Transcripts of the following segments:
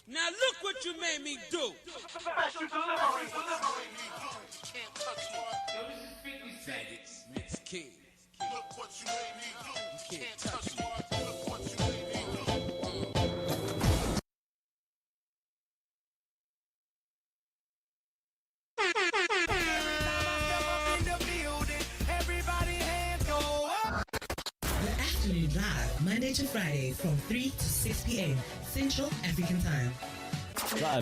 Now look what you made me do. Special delivery. Can't touch me. Yo, this is 50 Cent. Mix King. Look what you made me do. You can't touch me. Look what you made me do. The Afternoon Drive, Monday to Friday from 3 to 6 p.m. Central African Time.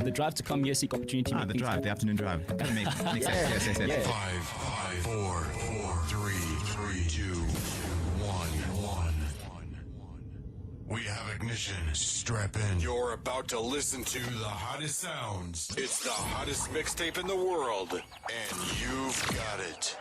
The drive to come here, seek opportunity. The drive, the afternoon drive. That makes sense. Yes. 5, 4, 3, 2, 1. We have ignition. Strap in. You're about to listen to the hottest sounds. It's the hottest mixtape in the world, and you've got it.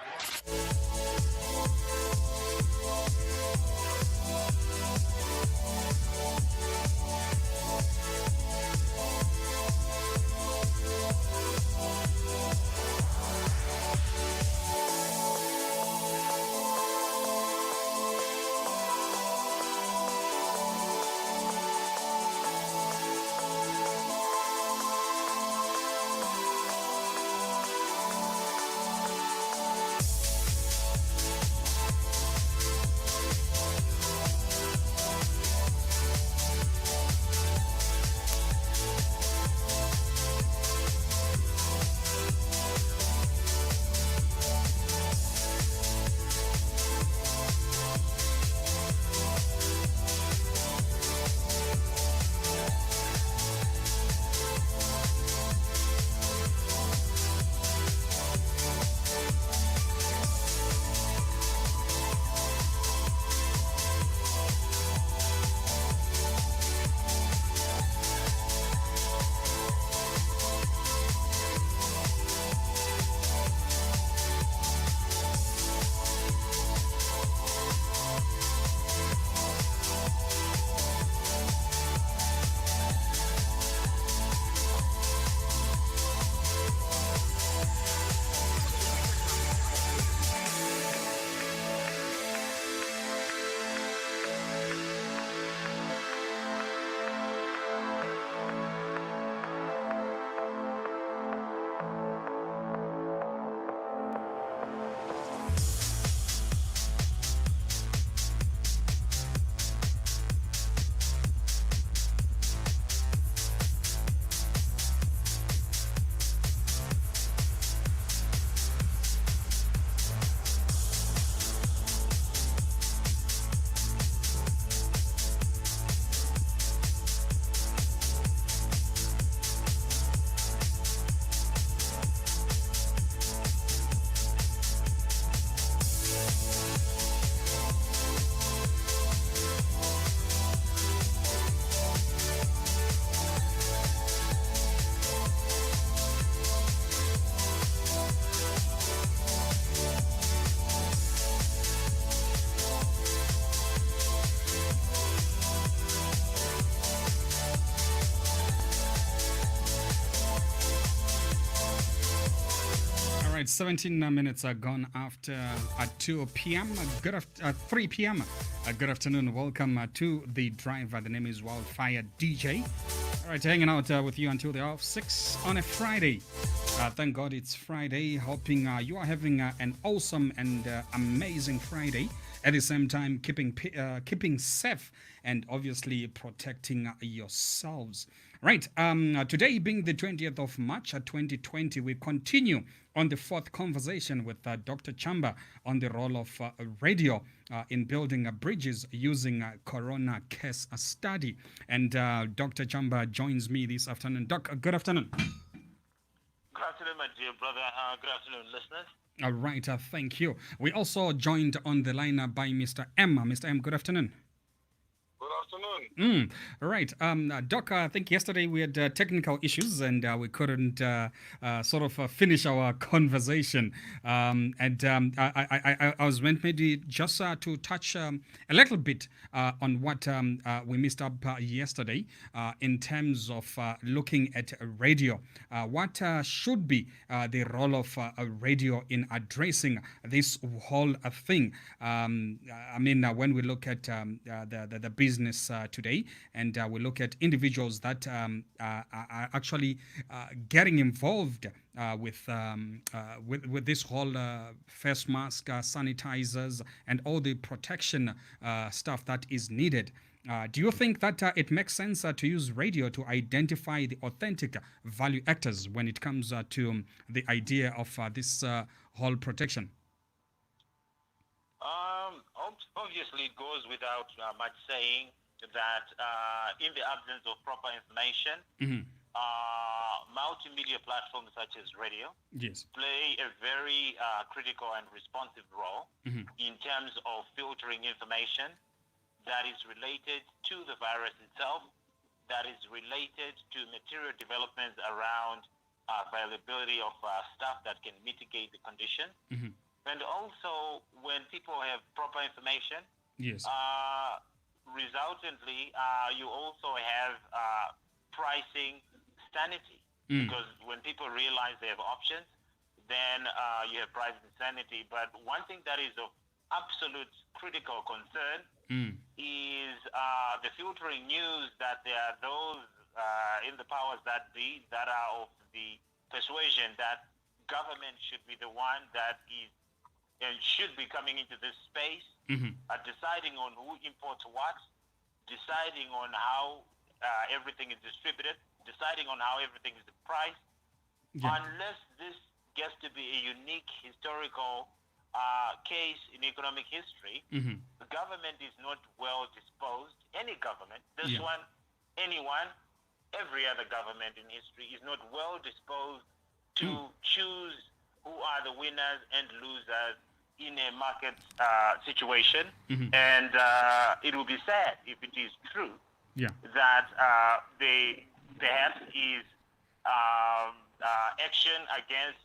Right, 17 minutes are gone after 2 p.m. 3 p.m. Good afternoon. Welcome to the drive. The name is Wildfire DJ. All right, hanging out with you until the hour of 6 on a Friday. Thank God it's Friday. Hoping you are having an awesome and amazing Friday. At the same time, keeping safe and obviously protecting yourselves. Right, today being the 20th of March 2020, we continue on the fourth conversation with Dr. Chamba on the role of radio in building bridges using Corona case study. And Dr. Chamba joins me this afternoon. Doc, good afternoon. Good afternoon, my dear brother. Good afternoon, listeners. All right, thank you. We also joined on the line by Mr. M. Mr. M, good afternoon. Good afternoon. Right. Doc, I think yesterday we had technical issues and we couldn't sort of finish our conversation. I was meant maybe just to touch a little bit on what we missed up yesterday in terms of looking at radio. What should be the role of radio in addressing this whole thing? I mean, when we look at the business news today, and we look at individuals that are actually getting involved with this whole face mask, sanitizers, and all the protection stuff that is needed. Do you think that it makes sense to use radio to identify the authentic value actors when it comes to the idea of this whole protection? Obviously, it goes without much saying that in the absence of proper information, multimedia platforms such as radio play a very critical and responsive role in terms of filtering information that is related to the virus itself, that is related to material developments around availability of stuff that can mitigate the condition. And also, when people have proper information, resultantly, you also have pricing sanity. Because when people realize they have options, then you have pricing sanity. But one thing that is of absolute critical concern is the filtering news that there are those in the powers that be that are of the persuasion that government should be the one that is and should be coming into this space, deciding on who imports what, deciding on how everything is distributed, deciding on how everything is priced. Unless this gets to be a unique historical case in economic history, the government is not well disposed. Any government, this one, anyone, every other government in history is not well disposed to choose who are the winners and losers in a market situation. And it will be sad if it is true that there perhaps is action against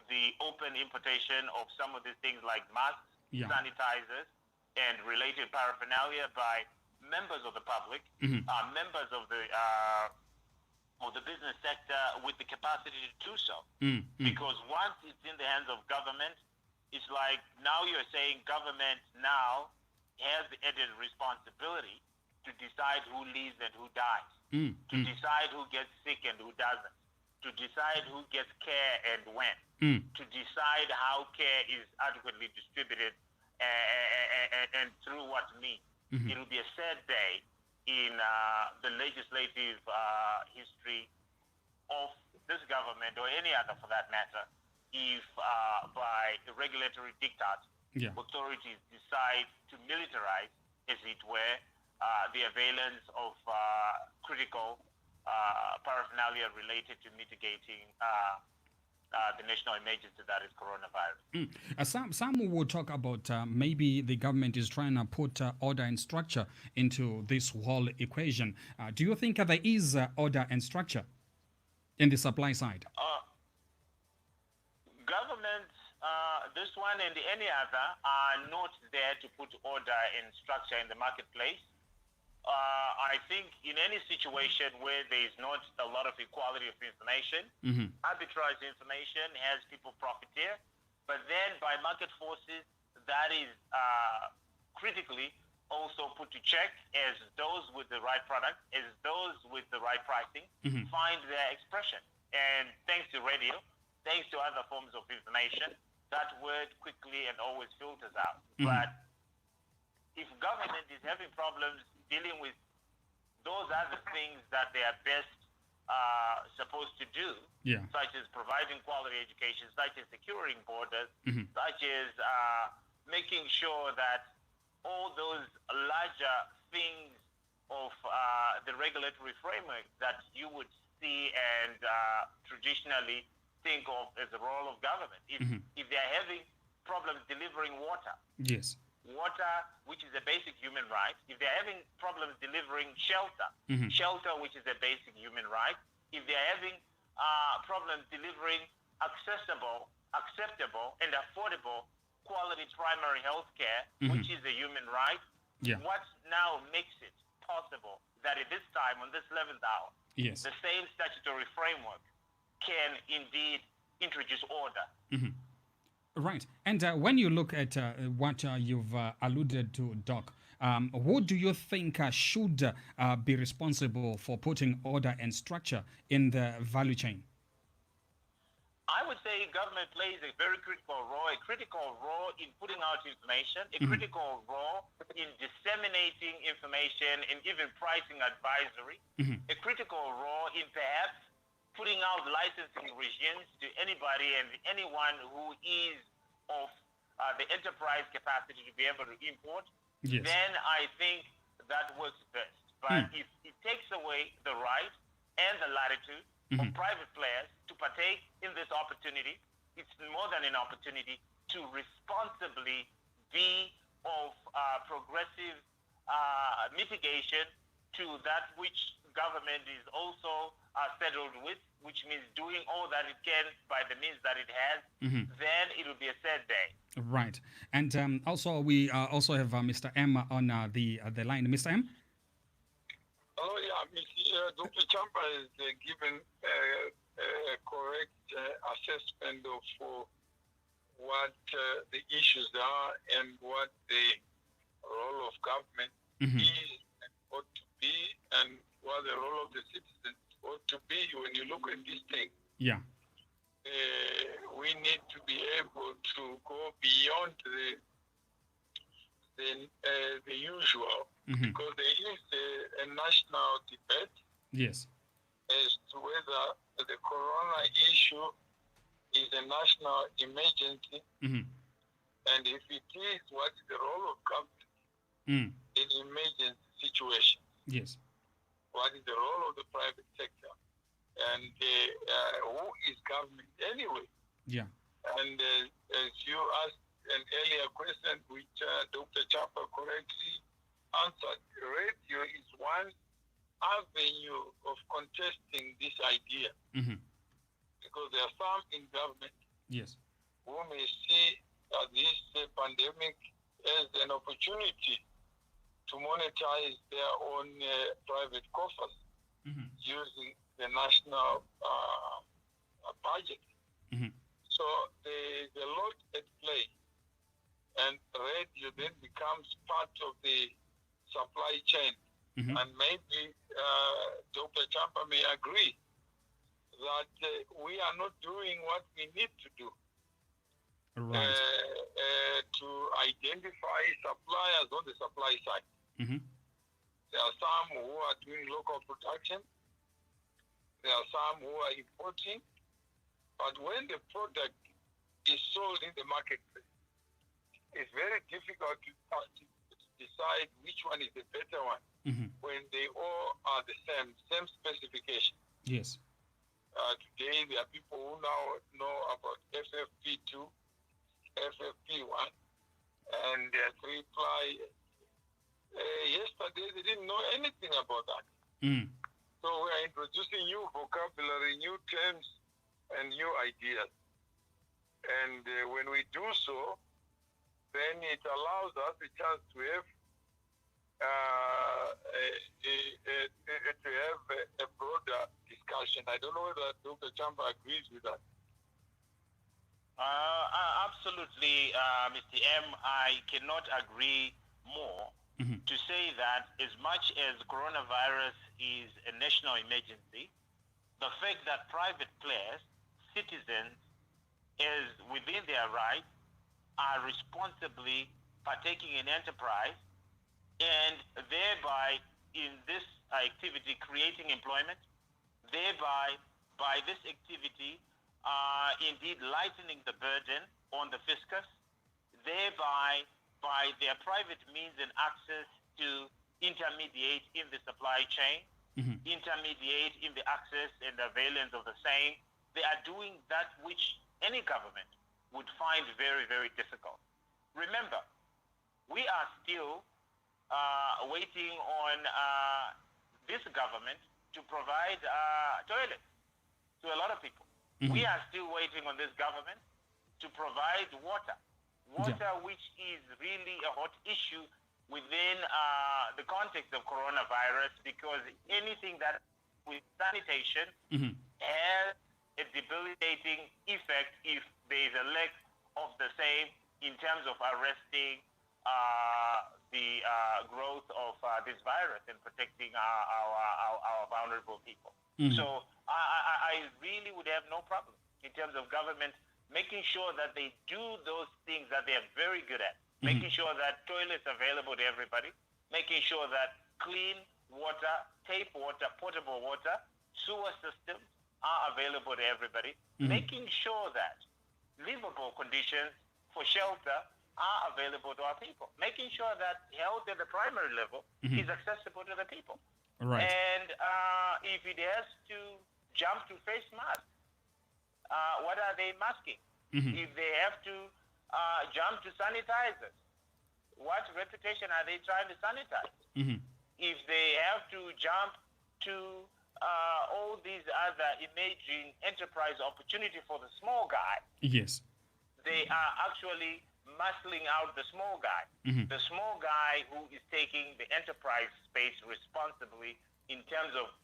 the open importation of some of these things like masks, sanitizers, and related paraphernalia by members of the public, members of the business sector with the capacity to do so. Because once it's in the hands of government, it's like now you're saying government now has the added responsibility to decide who lives and who dies, to decide who gets sick and who doesn't, to decide who gets care and when, to decide how care is adequately distributed and through what means. It will be a sad day in the legislative history of this government or any other for that matter if by the regulatory diktat authorities decide to militarize, as it were, the availance of critical paraphernalia related to mitigating the national emergency that is coronavirus. Some will talk about maybe the government is trying to put order and structure into this whole equation. Do you think there is order and structure in the supply side? Governments, this one and any other, are not there to put order and structure in the marketplace. I think in any situation where there is not a lot of equality of information, arbitrage information has people profiteer, but then by market forces, that is critically also put to check as those with the right product, as those with the right pricing, find their expression. And thanks to radio, thanks to other forms of information, that word quickly and always filters out. But if government is having problems dealing with those other things that they are best supposed to do, such as providing quality education, such as securing borders, such as making sure that all those larger things of the regulatory framework that you would see and traditionally think of as the role of government. If they are having problems delivering water, water, which is a basic human right, if they're having problems delivering shelter, shelter, which is a basic human right, if they're having problems delivering accessible, acceptable, and affordable quality primary health care, which is a human right, what now makes it possible that at this time, on this 11th hour, the same statutory framework can indeed introduce order? Right. And when you look at what you've alluded to, Doc, Who do you think should be responsible for putting order and structure in the value chain? I would say government plays a very critical role in putting out information, a critical role in disseminating information and even pricing advisory, a critical role in perhaps putting out licensing regimes to anybody and anyone who is of the enterprise capacity to be able to import. Yes. Then I think that works best. But if it takes away the right and the latitude of private players to partake in this opportunity, it's more than an opportunity to responsibly be of progressive mitigation to that which government is also settled with, which means doing all that it can by the means that it has, then it will be a sad day. Right. And also, we also have Mr. M on the line. Mr. M? Hello, Dr. Champa has given a correct assessment of what the issues are and what the role of government is and ought to be, and what the role of the citizens ought to be when you look at this thing. Yeah. We need to be able to go beyond the usual, because there is a national debate Yes. as to whether the corona issue is a national emergency, and if it is, what is the role of government in emergency situations? Yes. What is the role of the private sector? And who is government anyway? Yeah. And as you asked an earlier question, which Dr. Chapa correctly answered, radio is one avenue of contesting this idea. Because there are some in government Yes. who may see this pandemic as an opportunity to monetize their own private coffers using the national budget. So there is a lot at play, and radio then becomes part of the supply chain. And maybe Dr. Champa may agree that we are not doing what we need to do to identify suppliers on the supply side. There are some who are doing local production. There are some who are importing. But when the product is sold in the marketplace, it's very difficult to decide which one is the better one when they all are the same specification. Yes. Today, there are people who now know about FFP2, FFP1, and 3-ply. Yesterday, they didn't know anything about that. So we are introducing new vocabulary, new terms, and new ideas. And when we do so, then it allows us a chance to have a broader discussion. I don't know whether Dr. Chamba agrees with that. Absolutely, Mr. M. I cannot agree more to say that as much as coronavirus is a national emergency, the fact that private players, citizens, is within their rights, are responsibly partaking in enterprise, and thereby in this activity creating employment, thereby by this activity indeed lightening the burden on the fiscus, thereby by their private means and access to intermediate in the supply chain, intermediate in the access and availance of the same. They are doing that which any government would find very, very difficult. Remember, we are still waiting on this government to provide toilets to a lot of people. We are still waiting on this government to provide water, which is really a hot issue within the context of coronavirus, because anything that with sanitation has a debilitating effect if there is a lack of the same in terms of arresting the growth of this virus and protecting our vulnerable people. So I really would have no problem in terms of government making sure that they do those things that they are very good at, making sure that toilets are available to everybody, making sure that clean water, tape water, potable water, sewer systems are available to everybody, making sure that livable conditions for shelter are available to our people, making sure that health at the primary level is accessible to the people. Right. And if it has to jump to face masks, what are they masking? If they have to jump to sanitizers, what reputation are they trying to sanitize? If they have to jump to all these other emerging enterprise opportunity for the small guy, Yes. they are actually muscling out the small guy. The small guy who is taking the enterprise space responsibly in terms of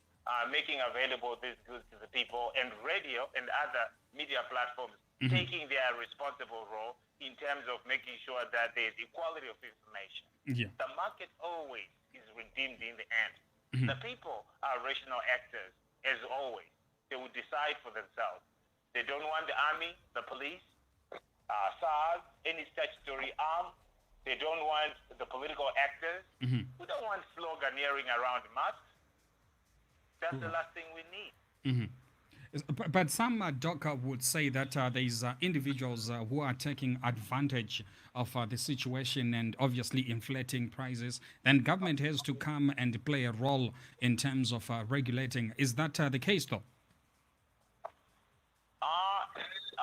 making available these goods to the people, and radio and other media platforms taking their responsible role in terms of making sure that there's equality of information. Yeah. The market always is redeemed in the end. The people are rational actors, as always. They will decide for themselves. They don't want the army, the police, SARS, any statutory arm. They don't want the political actors. We don't want sloganeering around masks. That's the last thing we need. But some Docker would say that there's individuals who are taking advantage of the situation and obviously inflating prices. Then government has to come and play a role in terms of regulating. Is that the case, though?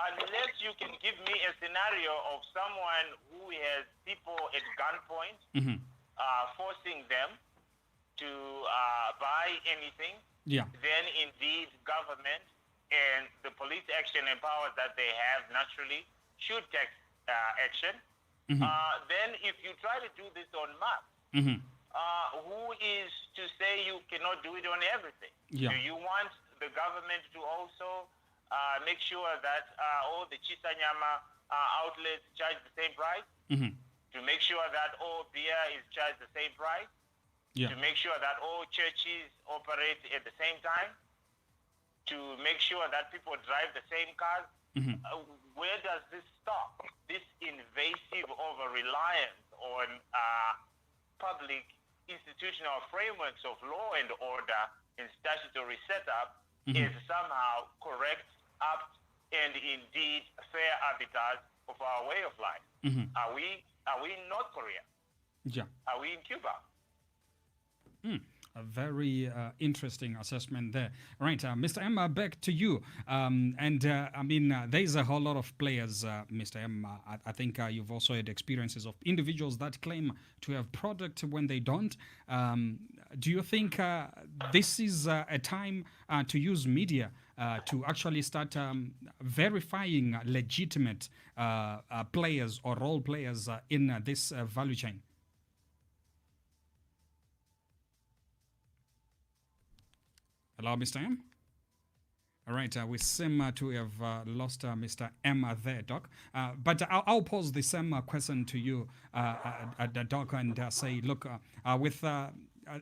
Unless you can give me a scenario of someone who has people at gunpoint, forcing them to buy anything, then indeed government and the police action and powers that they have naturally should take action. Then if you try to do this on mass, who is to say you cannot do it on everything? Do you want the government to also make sure that all the Chisanyama outlets charge the same price? To make sure that all beer is charged the same price? To make sure that all churches operate at the same time? To make sure that people drive the same cars? Where does this stop? This invasive over-reliance on public institutional frameworks of law and order and statutory setup is somehow correct, apt, and indeed fair habitat of our way of life. Are we in North Korea? Are we in Cuba? A very interesting assessment there. Right, Mr. M, back to you. There's a whole lot of players, Mr. M. I think you've also had experiences of individuals that claim to have product when they don't. Do you think this is a time to use media to actually start verifying legitimate players or role players in this value chain? Hello, Mr. M? All right, we seem to have lost Mr. M there, Doc. But I'll pose the same question to you, Doc, and say, look, with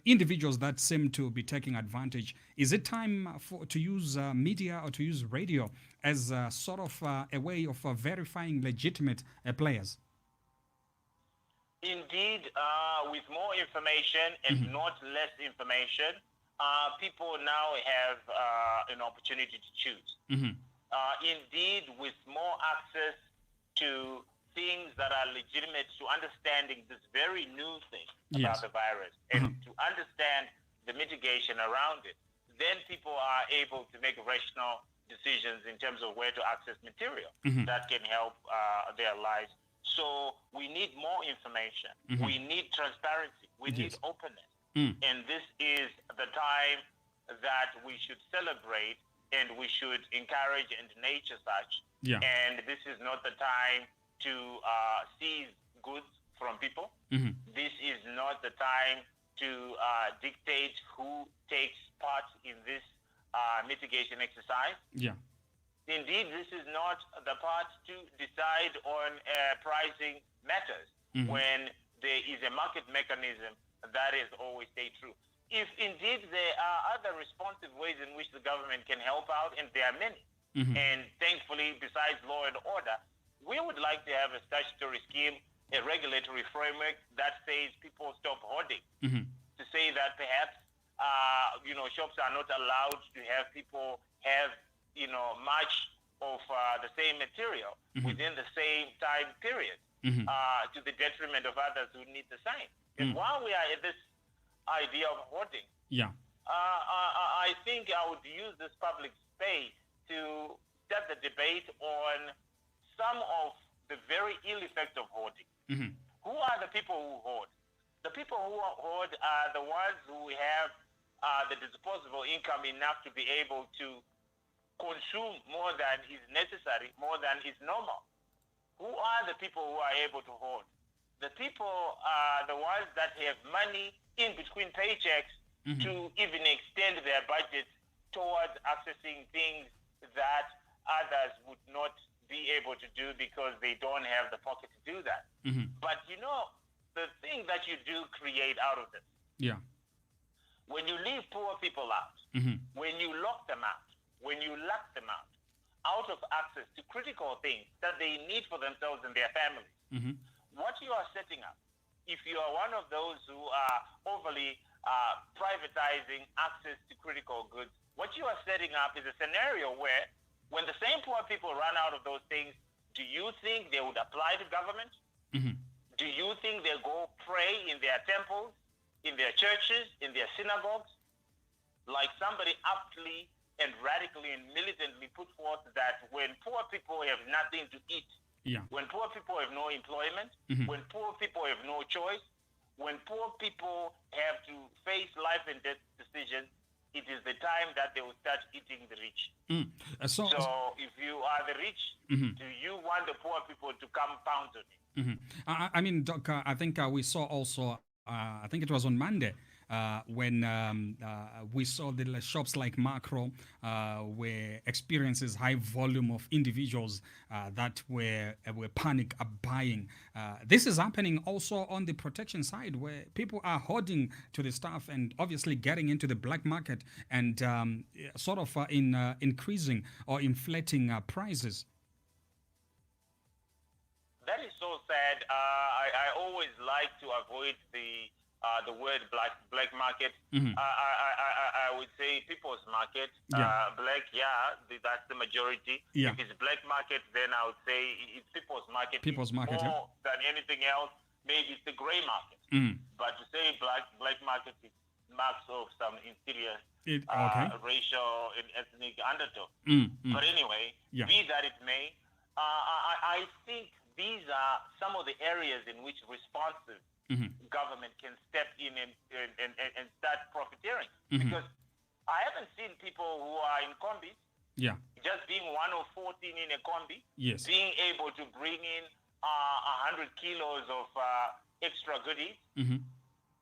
individuals that seem to be taking advantage, is it time to use media or to use radio as sort of a way of verifying legitimate players? Indeed, with more information and not less information, people now have an opportunity to choose. Indeed, with more access to things that are legitimate, to understanding this very new thing about the virus and to understand the mitigation around it, then people are able to make rational decisions in terms of where to access material that can help their lives. So we need more information. We need transparency. We need openness. And this is the time that we should celebrate and we should encourage and nurture such. And this is not the time to seize goods from people. This is not the time to dictate who takes part in this mitigation exercise. Indeed, this is not the part to decide on pricing matters when there is a market mechanism that has always stayed true. If indeed there are other responsive ways in which the government can help out, and there are many, and thankfully, besides law and order, we would like to have a statutory scheme, a regulatory framework that says people stop hoarding. To say that perhaps, shops are not allowed to have people have, much of the same material within the same time period. To the detriment of others who need the same. And while we are at this idea of hoarding, I think I would use this public space to start the debate on some of the very ill effects of hoarding. Who are the people who hoard? The people who hoard are the ones who have the disposable income enough to be able to consume more than is necessary, more than is normal. Who are the people who are able to hoard? The people are the ones that have money in between paychecks to even extend their budgets towards accessing things that others would not be able to do because they don't have the pocket to do that. But the thing that you do create out of this, when you leave poor people out, when you lock them out, when you lock them out of access to critical things that they need for themselves and their families, what you are setting up, if you are one of those who are overly privatizing access to critical goods, what you are setting up is a scenario where when the same poor people run out of those things, do you think they would apply to government? Do you think they'll go pray in their temples, in their churches, in their synagogues? Like somebody aptly and radically and militantly put forth that when poor people have nothing to eat, when poor people have no employment, when poor people have no choice, when poor people have to face life and death decisions, it is the time that they will start eating the rich. So if you are the rich, do you want the poor people to come pound on it? I mean, Doc, I think we saw also, I think it was on Monday, when we saw the shops like Macro were experiences high volume of individuals that were panic buying. This is happening also on the protection side, where people are hoarding to the stuff and obviously getting into the black market and sort of increasing or inflating prices. That is so sad. I always like to avoid the word black market. I would say people's market. Black, that's the majority. If it's black market, then I would say it's people's market. People's market, more than anything else. Maybe it's the gray market. But to say black market is marks of some interior racial and ethnic undertone. But anyway, be that it may, I think these are some of the areas in which responsive government can step in and start profiteering. Because I haven't seen people who are in combis, just being one of 14 in a combi, being able to bring in 100 kilos of extra goodies.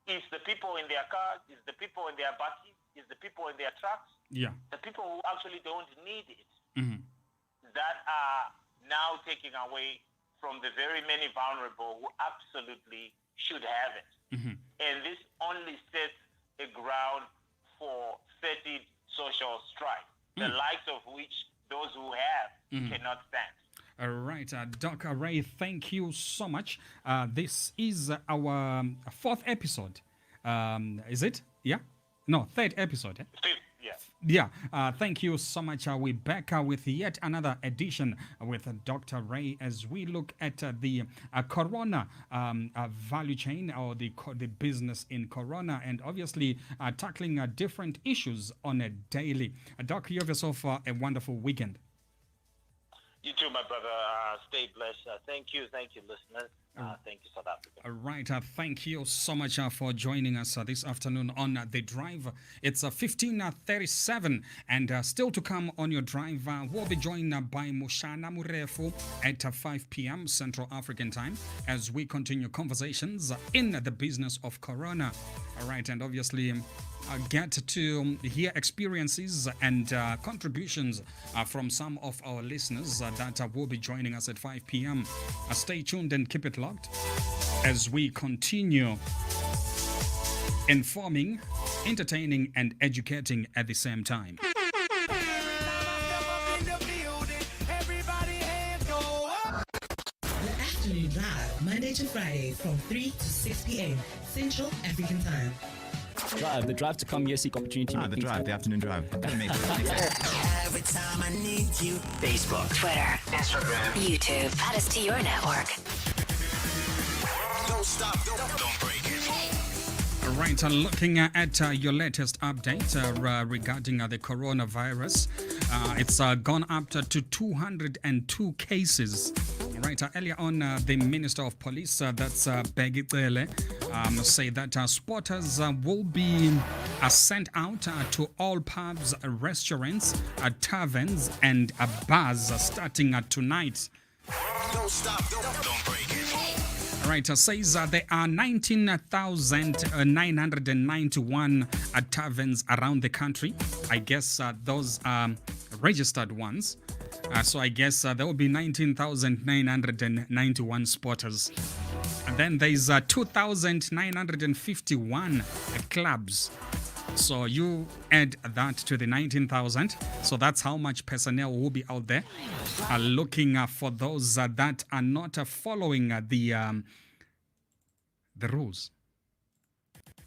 It's the people in their cars, it's the people in their buses, it's the people in their trucks, the people who actually don't need it, that are now taking away from the very many vulnerable who absolutely should have it. And this only sets a ground for fetid social strife, the likes of which those who have cannot stand. All right, Dr. Ray, thank you so much. This is our fourth episode. Is it? Yeah? No, third episode. Fifth, yeah. Yeah, thank you so much. We're back with yet another edition with Dr. Ray as we look at the Corona value chain, or the business in Corona, and obviously tackling different issues on a daily. Doc, you have yourself a wonderful weekend. You too, my brother. Stay blessed. Thank you, listeners. Thank you, South Africa. All right. Thank you so much for joining us this afternoon on The Drive. It's 15:37, and still to come on your drive, we'll be joined by Mushana Murefu at 5 p.m. Central African time as we continue conversations in the business of Corona. All right. And obviously, get to hear experiences and contributions from some of our listeners that will be joining us at 5 p.m. Stay tuned and keep it locked. locked as we continue informing, entertaining, and educating at the same time. The Afternoon Drive, Monday to Friday from 3 to 6 p.m. Central African Time. Drive, the drive to come here, seek opportunity. The drive, the afternoon drive. Gotta make Every time I need you. Facebook, Twitter, Instagram, YouTube. Add us to your network. Don't stop, don't break it. Right, looking at your latest update regarding the coronavirus, it's gone up to 202 cases. Right, earlier on, the Minister of Police, that's Bheki Cele, say that spotters will be sent out to all pubs, restaurants, taverns, and bars starting tonight. Don't stop, don't break it. Right, says there are 19,991 taverns around the country. I guess those are registered ones. So I guess there will be 19,991 spotters. And then there's 2,951 clubs. So you add that to the 19,000. So that's how much personnel will be out there looking for those that are not following the rules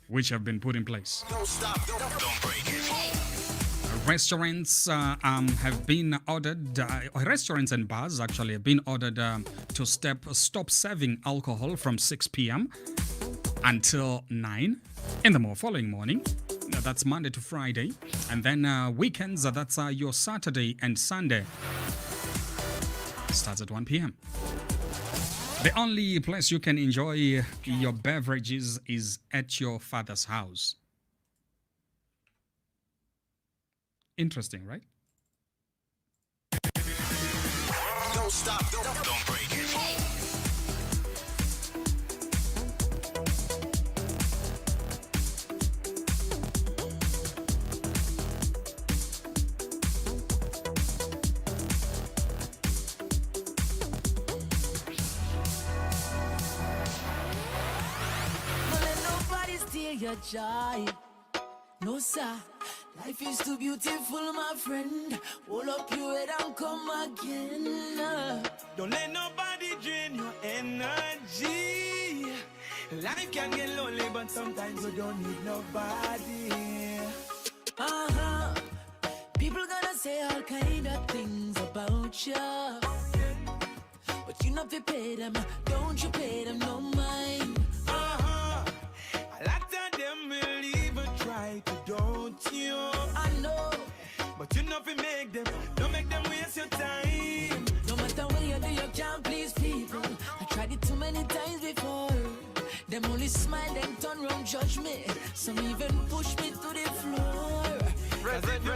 which have been put in place. Don't stop, don't break it. Restaurants have been ordered, restaurants and bars actually have been ordered to stop serving alcohol from 6 p.m. until 9 in the following morning. That's Monday to Friday. And then weekends, that's your Saturday and Sunday. Starts at 1 p.m. The only place you can enjoy your beverages is at your father's house. Interesting, right? Don't stop, don't break it. Your joy, no sir. Life is too beautiful, my friend. Hold up your head and come again. Don't let nobody drain your energy. Life can get lonely, but sometimes you don't need nobody. People gonna say all kind of things about you, but you not to pay them. Don't you pay them no mind. A lot of them will even try to don't you. I know, but you know if you make them, don't make them waste your time. no matter what you do, you can't please people. I tried it too many times before. Them only smile, then turn round, judge me. Some even push me to the floor. Cause if you